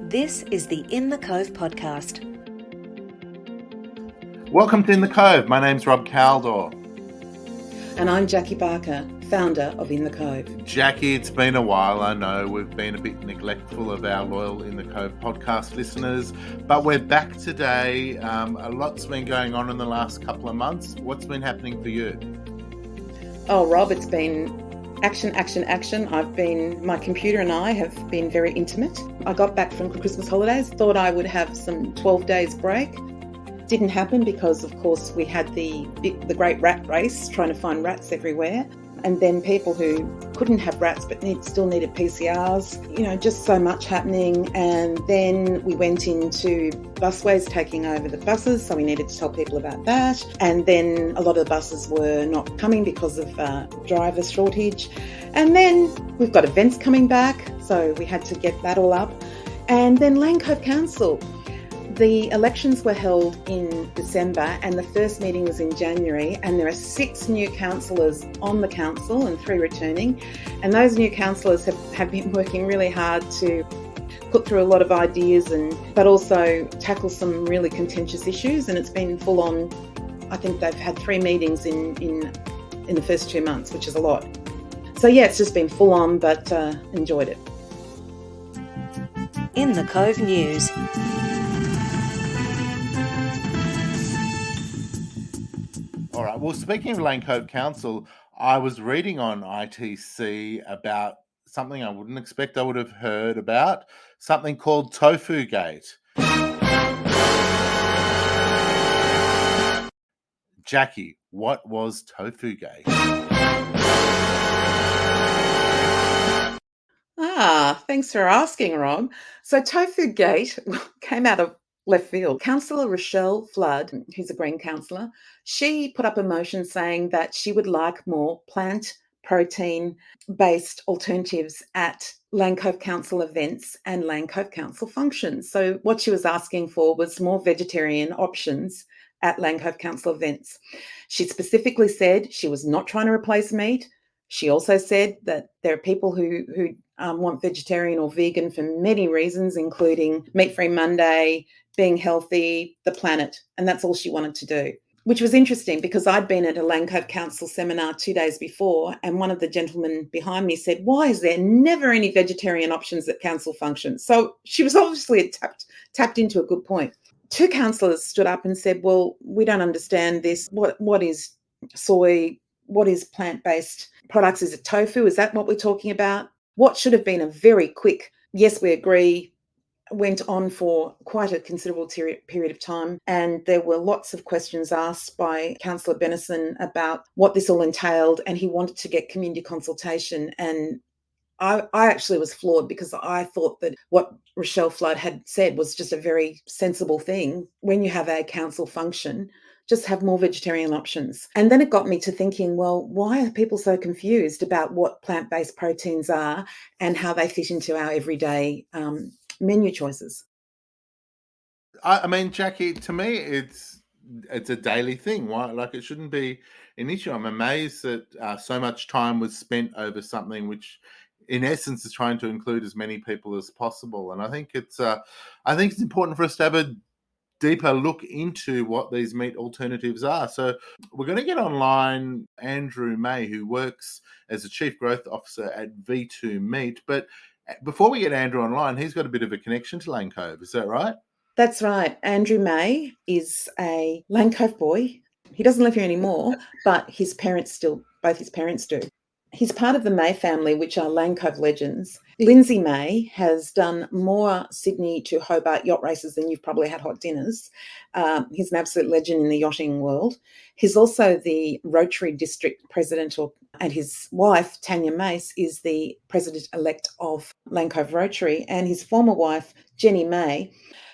This is the In The Cove Podcast. Welcome to In The Cove. My name's Rob Caldor. And I'm Jackie Barker, founder of In The Cove. Jackie, it's been a while. I know we've been a bit neglectful of our loyal In The Cove podcast listeners, but we're back today. A lot's been going on in the last couple of months. What's been happening for you? Oh, Rob, it's been action. My computer and I have been very intimate. I got back from Christmas holidays, thought I would have some 12 days break. Didn't happen because, of course, we had the great rat race, trying to find rats everywhere. And then people who couldn't have rats but still needed PCRs, just so much happening. And then we went into busways taking over the buses, so we needed to tell people about that. And then a lot of the buses were not coming because of driver shortage. And then we've got events coming back, so we had to get that all up. And then Lane Cove Council. The elections were held in December and the first meeting was in January, and there are 6 new councillors on the council and 3 returning. And those new councillors have been working really hard to put through a lot of ideas but also tackle some really contentious issues, and it's been full on. I think they've had 3 meetings in the first 2 months, which is a lot. So yeah, it's just been full on, but enjoyed it. In The Cove News. All right. Well, speaking of Lane Cove Council, I was reading on ITC about something I wouldn't expect I would have heard about, something called Tofugate. Jackie, what was Tofugate? Thanks for asking, Rob. So Tofugate came out of left field. Councillor Rochelle Flood, who's a Green councillor, she put up a motion saying that she would like more plant protein-based alternatives at Lane Cove Council events and Lane Cove Council functions. So what she was asking for was more vegetarian options at Lane Cove Council events. She specifically said she was not trying to replace meat. She also said that there are people who want vegetarian or vegan for many reasons, including Meat-Free Monday, being healthy, the planet, and that's all she wanted to do, which was interesting because I'd been at a Lane Cove Council seminar 2 days before, and one of the gentlemen behind me said, "Why is there never any vegetarian options at council functions?" So she was obviously tapped into a good point. 2 councillors stood up and said, "Well, we don't understand this. What is soy? What is plant-based products? Is it tofu? Is that what we're talking about?" What should have been a very quick, yes, we agree, went on for quite a considerable period of time. And there were lots of questions asked by Councillor Bennison about what this all entailed, and he wanted to get community consultation. And I actually was floored because I thought that what Rochelle Flood had said was just a very sensible thing. When you have a council function, just have more vegetarian options. And then it got me to thinking, well, why are people so confused about what plant-based proteins are and how they fit into our everyday menu choices? I mean, Jackie, to me, it's a daily thing. Why? Like, it shouldn't be an issue. I'm amazed that so much time was spent over something which, in essence, is trying to include as many people as possible. And I think it's important for us to have a deeper look into what these meat alternatives are. So we're going to get online Andrew May, who works as a Chief Growth Officer at V2 Meat. But before we get Andrew online, he's got a bit of a connection to Lane Cove. Is that right? That's right. Andrew May is a Lane Cove boy. He doesn't live here anymore, but both his parents do. He's part of the May family, which are Lane Cove legends. Lindsay May has done more Sydney to Hobart yacht races than you've probably had hot dinners. He's an absolute legend in the yachting world. He's also the Rotary District President, and his wife, Tanya Mace, is the President-elect of Lane Cove Rotary, and his former wife, Jenny May.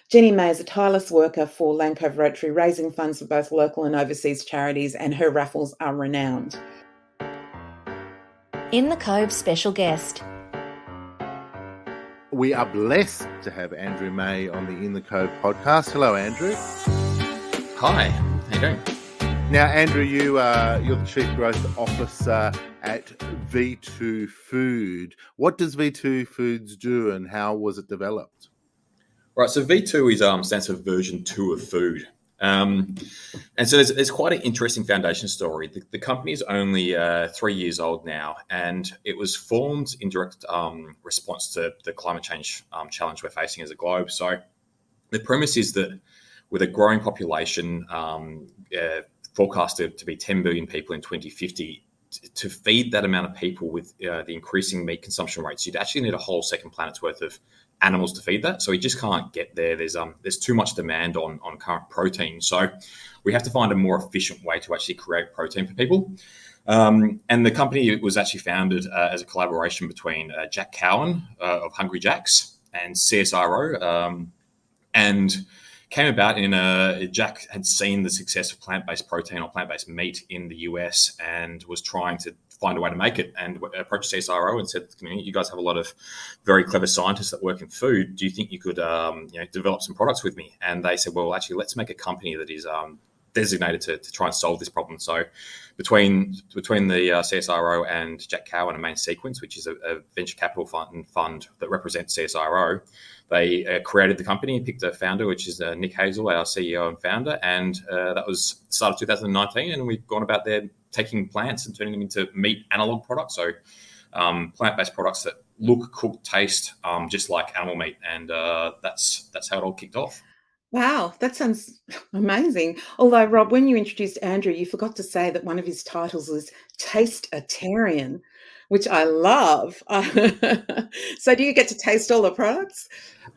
Jenny May is a tireless worker for Lane Cove Rotary, raising funds for both local and overseas charities, and her raffles are renowned. In The Cove special guest. We are blessed to have Andrew May on the In The Cove podcast. Hello, Andrew. Hi, how you doing? Now, Andrew, you're the Chief Growth Officer at V2 Food. What does V2 Foods do and how was it developed? Right, so V2 is stands for version 2 of food. And so there's quite an interesting foundation story. The company is only 3 years old now, and it was formed in direct response to the climate change challenge we're facing as a globe. So the premise is that with a growing population forecasted to be 10 billion people in 2050, to feed that amount of people with the increasing meat consumption rates, you'd actually need a whole second planet's worth of animals to feed that. So we just can't get there. There's too much demand on current protein. So we have to find a more efficient way to actually create protein for people. And the company was actually founded as a collaboration between Jack Cowan of Hungry Jack's and CSIRO, and came about in Jack had seen the success of plant-based protein or plant-based meat in the US and was trying to find a way to make it, and approached CSIRO and said to the community, you guys have a lot of very clever scientists that work in food. Do you think you could develop some products with me? And they said, well, actually, let's make a company that is designated to try and solve this problem. So between the CSIRO and Jack Cowan and Main Sequence, which is a venture capital fund that represents CSIRO, they created the company and picked a founder, which is Nick Hazel, our CEO and founder. And that was started 2019. And we've gone about there taking plants and turning them into meat analog products. So plant-based products that look, cook, taste just like animal meat. And that's how it all kicked off. Wow, that sounds amazing. Although, Rob, when you introduced Andrew, you forgot to say that one of his titles was Tasterian, which I love. So do you get to taste all the products?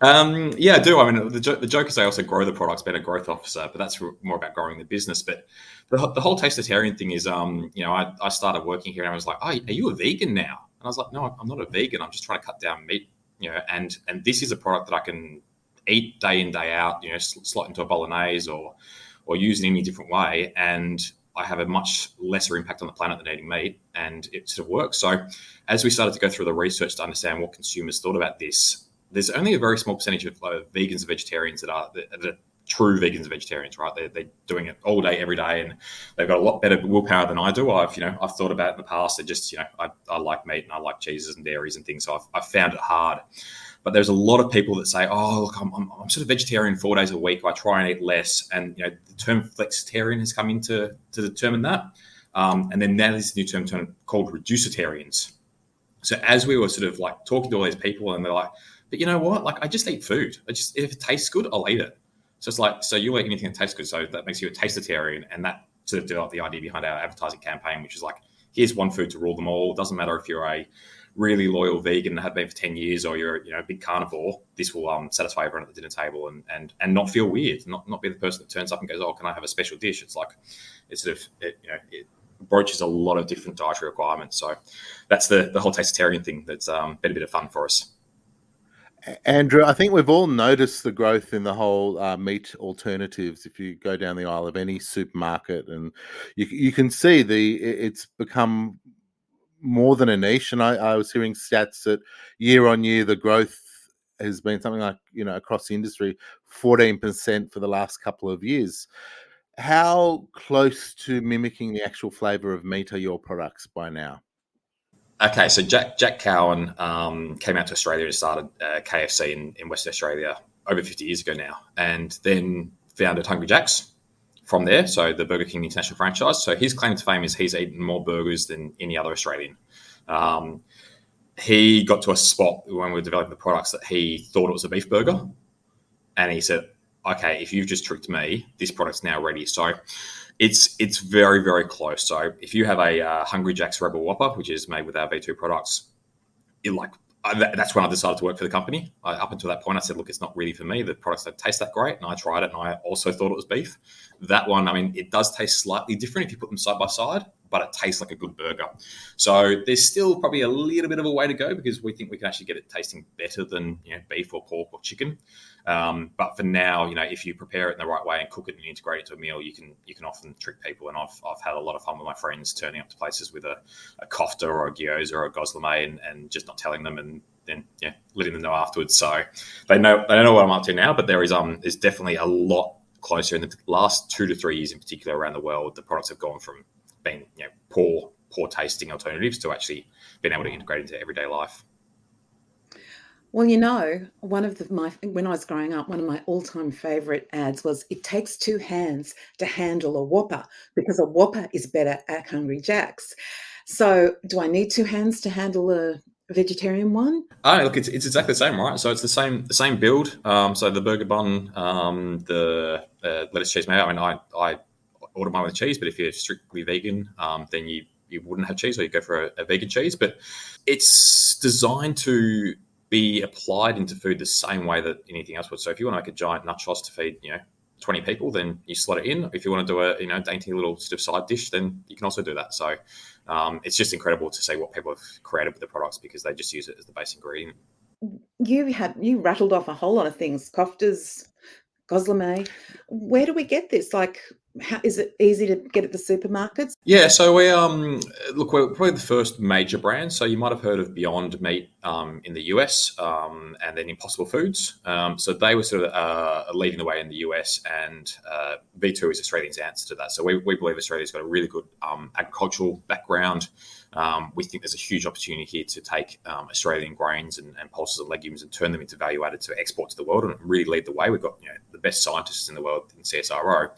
Yeah, I do. I mean, the joke is I also grow the products, being a growth officer, but that's more about growing the business. But the whole Tasterian thing is, I started working here and I was like, oh, are you a vegan now? And I was like, no, I'm not a vegan. I'm just trying to cut down meat, and this is a product that I can eat day in, day out, slot into a bolognese or use in any different way. And I have a much lesser impact on the planet than eating meat, and it sort of works. So as we started to go through the research to understand what consumers thought about this, there's only a very small percentage of vegans and vegetarians that are true vegans and vegetarians, right? They're doing it all day, every day, and they've got a lot better willpower than I do. I've thought about it in the past. It just, I like meat and I like cheeses and dairies and things. So I've found it hard. But there's a lot of people that say, oh, look, I'm sort of vegetarian 4 days a week. I try and eat less. And, the term flexitarian has come in to determine that. And then now there's a new term called reducitarians. So as we were sort of like talking to all these people, and they're like, but you know what? Like, I just eat food. If it tastes good, I'll eat it. So it's like, so you eat anything that tastes good. So that makes you a tasteritarian. And that sort of developed the idea behind our advertising campaign, which is like, here's one food to rule them all. It doesn't matter if you're a really loyal vegan and have been for 10 years, or you're a big carnivore. This will satisfy everyone at the dinner table and not feel weird, not be the person that turns up and goes, oh, can I have a special dish? It's like, it broaches a lot of different dietary requirements. So that's the whole tasteritarian thing that's been a bit of fun for us. Andrew, I think we've all noticed the growth in the whole meat alternatives. If you go down the aisle of any supermarket, and you can see it's become more than a niche. And I was hearing stats that year on year, the growth has been something like, across the industry, 14% for the last couple of years. How close to mimicking the actual flavour of meat are your products by now? Okay, so Jack Cowan came out to Australia and started KFC in Western Australia over 50 years ago now, and then founded Hungry Jack's from there, so the Burger King international franchise. So his claim to fame is he's eaten more burgers than any other Australian. He got to a spot when we were developing the products that he thought it was a beef burger, and he said, okay, if you've just tricked me, this product's now ready. So it's very, very close. So if you have a Hungry Jack's Rebel Whopper, which is made with our V2 products, that's when I decided to work for the company. Up until that point, I said, look, it's not really for me. The products don't taste that great. And I tried it, and I also thought it was beef. That one, it does taste slightly different if you put them side by side, but it tastes like a good burger. So there's still probably a little bit of a way to go, because we think we can actually get it tasting better than beef or pork or chicken. But for now, if you prepare it in the right way and cook it and integrate it into a meal, you can often trick people. And I've had a lot of fun with my friends turning up to places with a kofta or a gyoza or a gozleme and just not telling them, and then letting them know afterwards. So they know what I'm up to now. But there's definitely a lot closer in the last 2 to 3 years, in particular around the world. The products have gone from being poor tasting alternatives to actually being able to integrate into everyday life. Well, when I was growing up, one of my all-time favourite ads was, "It takes two hands to handle a Whopper because a Whopper is better at Hungry Jack's." So do I need two hands to handle a vegetarian one? Oh, look, it's exactly the same, right? So it's the same build. So the burger bun, the lettuce, cheese, mayo. I mean, I order mine with cheese, but if you're strictly vegan, then you wouldn't have cheese, or you go for a vegan cheese. But it's designed to be applied into food the same way that anything else would. So if you want to make a giant nachos to feed 20 people, then you slot it in. If you want to do a dainty little sort of side dish, then you can also do that. So it's just incredible to see what people have created with the products, because they just use it as the base ingredient. You rattled off a whole lot of things. Koftas, gozleme. Where do we get this? Like, how is it easy to get at the supermarkets? Yeah, so we're probably the first major brand. So you might have heard of Beyond Meat in the US, and then Impossible Foods. So they were sort of leading the way in the US, and V2 is Australia's answer to that. So we believe Australia's got a really good agricultural background. We think there's a huge opportunity here to take Australian grains and pulses and legumes and turn them into value added to export to the world, and really lead the way. We've got the best scientists in the world in CSIRO.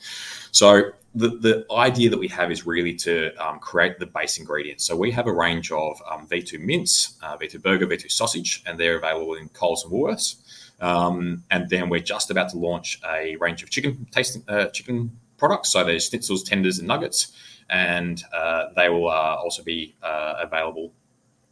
So the idea that we have is really to create the base ingredients. So we have a range of V2 mince, V2 burger, V2 sausage, and they're available in Coles and Woolworths. And then we're just about to launch a range of chicken products. So there's schnitzels, tenders, and nuggets, and they will also be available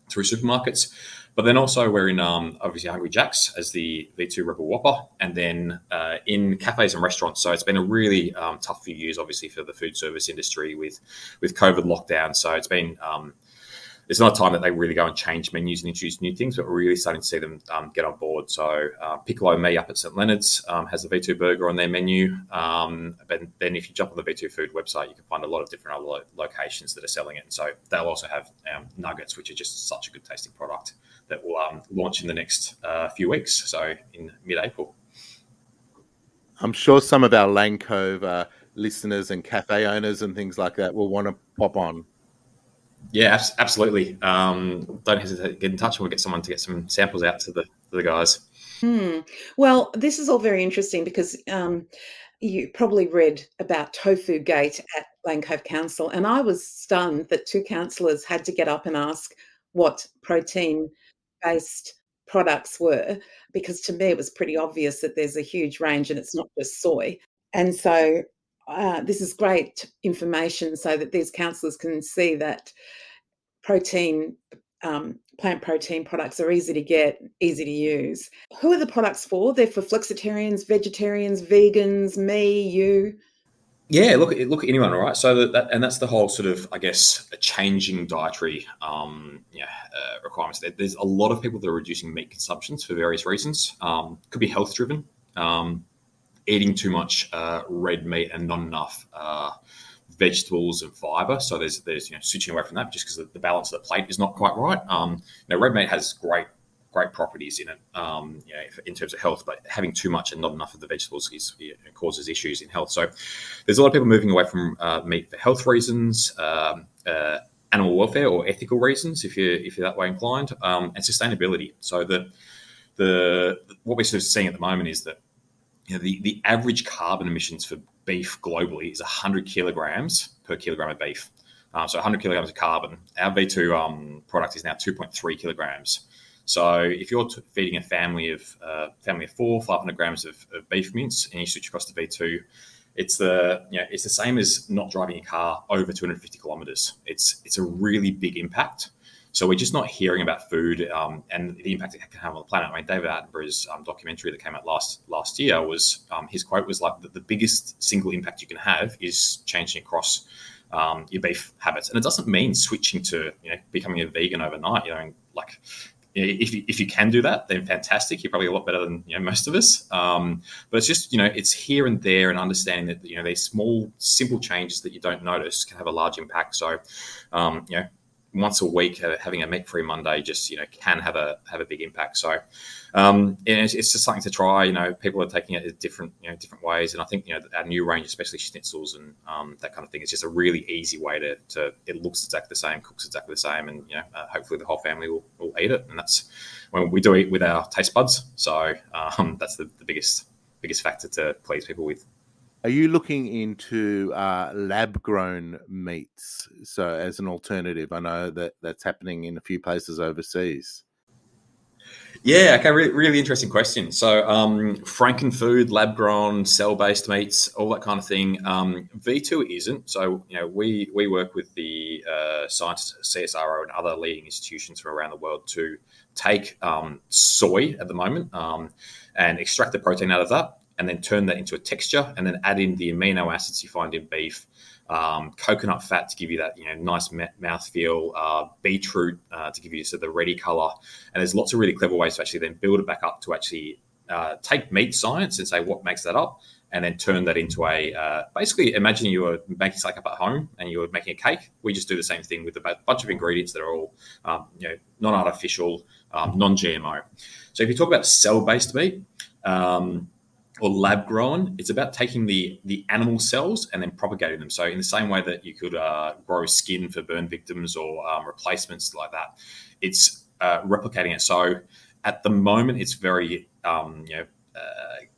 through supermarkets. But then also we're in obviously Hungry Jack's as the V2 Rebel Whopper, and then in cafes and restaurants. So it's been a really tough few years, obviously, for the food service industry with COVID lockdown. So it's been it's not a time that they really go and change menus and introduce new things, but we're really starting to see them get on board. So Piccolo Me up at St Leonard's has a V2 burger on their menu. But then if you jump on the V2 Food website, you can find a lot of different other locations that are selling it. And so they'll also have nuggets, which are just such a good tasting product, that will launch in the next few weeks, so in mid-April. I'm sure some of our Lane Cove listeners and cafe owners and things like that will want to pop on. Yeah, absolutely. Don't hesitate to get in touch, and we'll get someone to get some samples out to the guys. Well, this is all very interesting because you probably read about Tofugate at Lane Cove Council, and I was stunned that two councillors had to get up and ask what protein-based products were, because to me it was pretty obvious that there's a huge range and it's not just soy. And so this is great information so that these councillors can see that plant protein products are easy to get, easy to use. Who are the products for? They're for flexitarians, vegetarians, vegans, me, you. Yeah, look at anyone, all right. So that's the whole sort of, I guess, a changing dietary requirements. There's a lot of people that are reducing meat consumptions for various reasons. Could be health driven, eating too much red meat and not enough vegetables and fiber. So there's switching away from that just because the balance of the plate is not quite right. Red meat has great properties in it, in terms of health, but having too much and not enough of the vegetables causes issues in health. So there's a lot of people moving away from meat for health reasons, animal welfare or ethical reasons, if you're that way inclined, and sustainability. So what we're sort of seeing at the moment is that the average carbon emissions for beef globally is 100 kilograms per kilogram of beef. So 100 kilograms of carbon. Our V2 product is now 2.3 kilograms. So if you're feeding a family of 4, 500 grams of beef mince, and you switch across to V2, it's the same as not driving a car over 250 kilometers. It's a really big impact. So we're just not hearing about food and the impact it can have on the planet. I mean, David Attenborough's documentary that came out last year was his quote was like the biggest single impact you can have is changing across your beef habits, and it doesn't mean switching to becoming a vegan overnight. If you can do that, then fantastic. You're probably a lot better than most of us. But it's just it's here and there, and understanding that these small, simple changes that you don't notice can have a large impact. So, once a week having a meat-free Monday just can have a big impact. So, it's just something to try. People are taking it in different ways, and I think our new range, especially schnitzels and that kind of thing, is just a really easy way to it looks exactly the same, cooks exactly the same, and hopefully the whole family will eat it, and that's when we do it with our taste buds. So that's the biggest factor to please people with. Are you looking into lab-grown meats, so as an alternative? I know that that's happening in a few places overseas. Yeah, okay, really interesting question. So frankenfood, lab-grown, cell-based meats, all that kind of thing. V2 isn't. So, we work with the scientists, CSIRO and other leading institutions from around the world to take soy at the moment and extract the protein out of that, and then turn that into a texture, and then add in the amino acids you find in beef, coconut fat to give you that nice mouthfeel, beetroot to give you the reddy color. And there's lots of really clever ways to actually then build it back up to actually take meat science and say what makes that up, and then turn that into a basically imagine you were making something up at home and you were making a cake. We just do the same thing with a bunch of ingredients that are all non-artificial, non-GMO. So if you talk about cell-based meat, or lab grown, it's about taking the animal cells and then propagating them. So in the same way that you could grow skin for burn victims or replacements like that, it's replicating it. So at the moment, it's very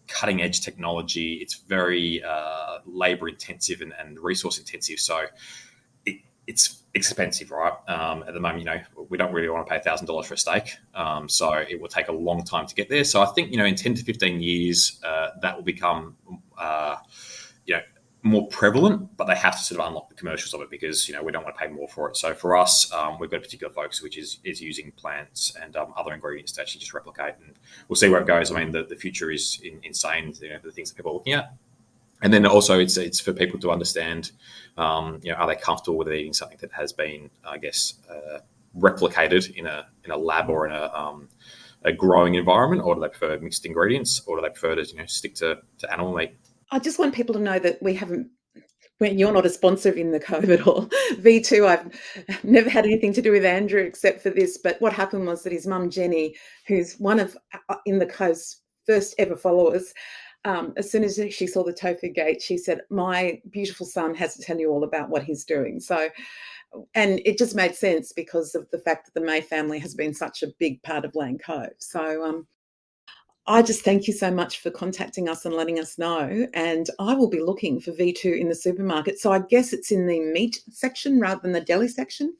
cutting edge technology. It's very labor intensive and resource intensive. So it's expensive, right? At the moment, we don't really want to pay $1,000 for a steak. So it will take a long time to get there. So I think, in 10 to 15 years, that will become, more prevalent, but they have to sort of unlock the commercials of it because, we don't want to pay more for it. So for us, we've got a particular focus, which is using plants and other ingredients to actually just replicate, and we'll see where it goes. I mean, the future is insane, the things that people are looking at. And then also it's for people to understand, are they comfortable with eating something that has been, I guess, replicated in a lab or in a growing environment, or do they prefer mixed ingredients, or do they prefer to stick to animal meat? I just want people to know that when you're not a sponsor of In The Cove at all. V2, I've never had anything to do with Andrew except for this. But what happened was that his mum, Jenny, who's one of In The Cove's first ever followers, as soon as she saw the Tofugate, she said, "My beautiful son has to tell you all about what he's doing." So, and it just made sense because of the fact that the May family has been such a big part of Lane Cove. So I just thank you so much for contacting us and letting us know. And I will be looking for V2 in the supermarket. So I guess it's in the meat section rather than the deli section?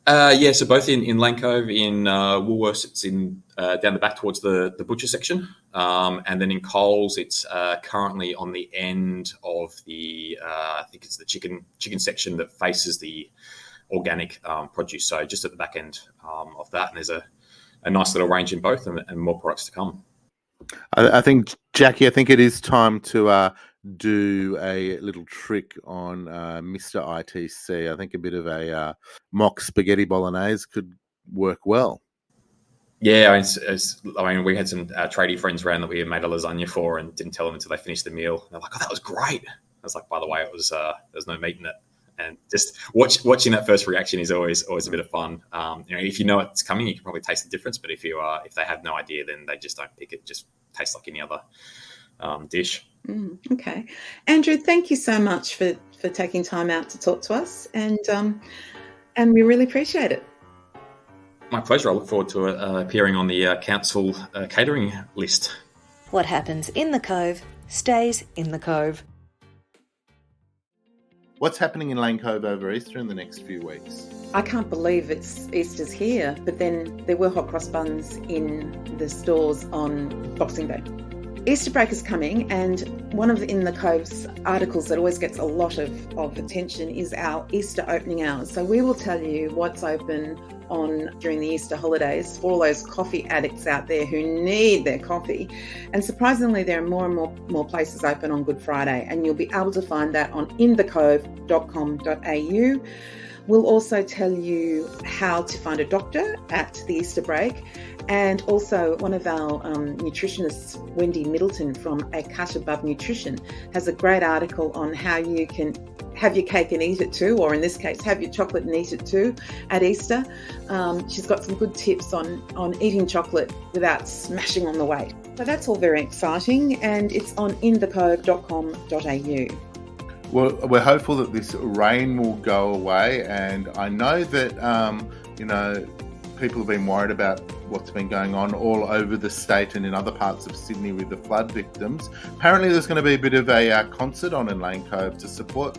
Yeah, so both in Lane Cove, in Woolworths, it's in down the back towards the butcher section, and then in Coles, it's currently on the end of the I think it's the chicken section that faces the organic produce. So just at the back end of that, and there's a nice little range in both, and more products to come. I think, Jackie, it is time to do a little trick on Mr. ITC. I think a bit of a mock spaghetti bolognese could work well. Yeah, I mean, we had some tradie friends around that we made a lasagna for and didn't tell them until they finished the meal. They're like, "Oh, that was great." I was like, "By the way, it was there's no meat in it." And just watching that first reaction is always a bit of fun. If you know it's coming, you can probably taste the difference. But if they have no idea, then they just don't pick it. Just tastes like any other dish. Okay, Andrew, thank you so much for taking time out to talk to us, and we really appreciate it. My pleasure. I look forward to appearing on the council catering list. What happens in the Cove stays in the Cove. What's happening in Lane Cove over Easter in the next few weeks? I can't believe Easter's here, but then there were hot cross buns in the stores on Boxing Day. Easter break is coming, and one of In The Cove's articles that always gets a lot of attention is our Easter opening hours. So we will tell you what's open during the Easter holidays for all those coffee addicts out there who need their coffee. And surprisingly, there are more and more places open on Good Friday, and you'll be able to find that on inthecove.com.au. We'll also tell you how to find a doctor at the Easter break. And also one of our nutritionists, Wendy Middleton from A Cut Above Nutrition, has a great article on how you can have your cake and eat it too, or in this case, have your chocolate and eat it too at Easter. She's got some good tips on eating chocolate without smashing on the weight. So that's all very exciting, and it's on inthecove.com.au. Well, we're hopeful that this rain will go away, and I know that people have been worried about what's been going on all over the state and in other parts of Sydney with the flood victims. Apparently there's going to be a bit of a concert on in Lane Cove to support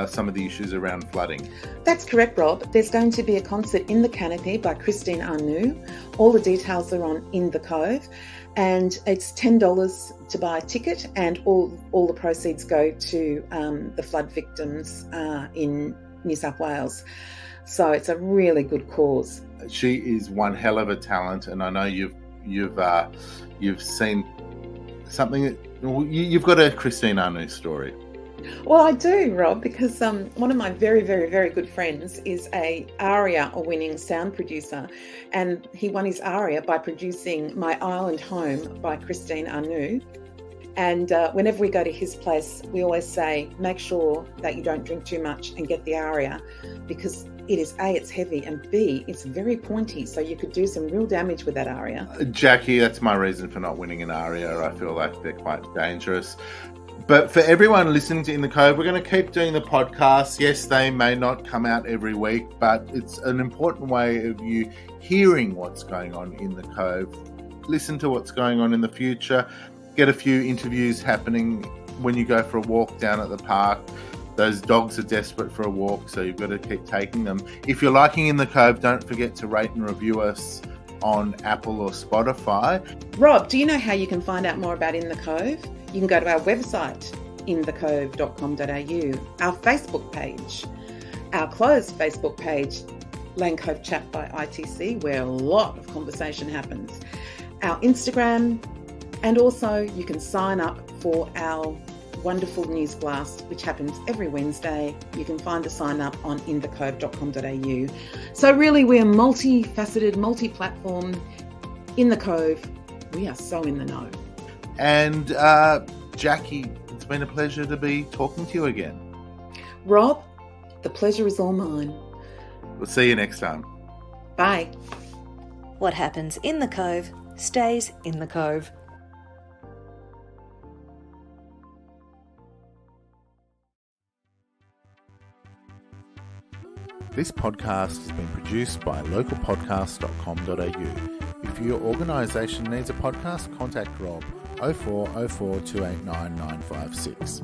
some of the issues around flooding. That's correct, Rob. There's going to be a concert in the Canopy by Christine Arnoux. All the details are on In The Cove, and it's $10 to buy a ticket, and all the proceeds go to the flood victims in New South Wales. So it's a really good cause. She is one hell of a talent, and I know you've seen something. You've got a Christine Arnoux story. Well, I do, Rob, because one of my very, very, very good friends is a ARIA-winning sound producer, and he won his ARIA by producing My Island Home by Christine Arnoux. And whenever we go to his place, we always say, make sure that you don't drink too much and get the ARIA, because it is A, it's heavy, and B, it's very pointy, so you could do some real damage with that ARIA. Jackie, that's my reason for not winning an ARIA. I feel like they're quite dangerous. But for everyone listening to In The Cove, we're going to keep doing the podcast. Yes, they may not come out every week, but it's an important way of you hearing what's going on in the Cove. Listen to what's going on in the future. Get a few interviews happening when you go for a walk down at the park. Those dogs are desperate for a walk, so you've got to keep taking them. If you're liking In The Cove, don't forget to rate and review us on Apple or Spotify. Rob, do you know how you can find out more about In The Cove? You can go to our website, inthecove.com.au, our Facebook page, our closed Facebook page, Lane Cove Chat by ITC, where a lot of conversation happens, our Instagram, and also you can sign up for our wonderful news blast, which happens every Wednesday. You can find the sign up on inthecove.com.au. So really, we're multifaceted, multi-platform. In the Cove, we are so in the know. And Jackie, it's been a pleasure to be talking to you again. Rob, the pleasure is all mine. We'll see you next time. Bye. What happens in the Cove stays in the Cove. This podcast has been produced by localpodcast.com.au. If your organisation needs a podcast, contact Rob 0404 289 956.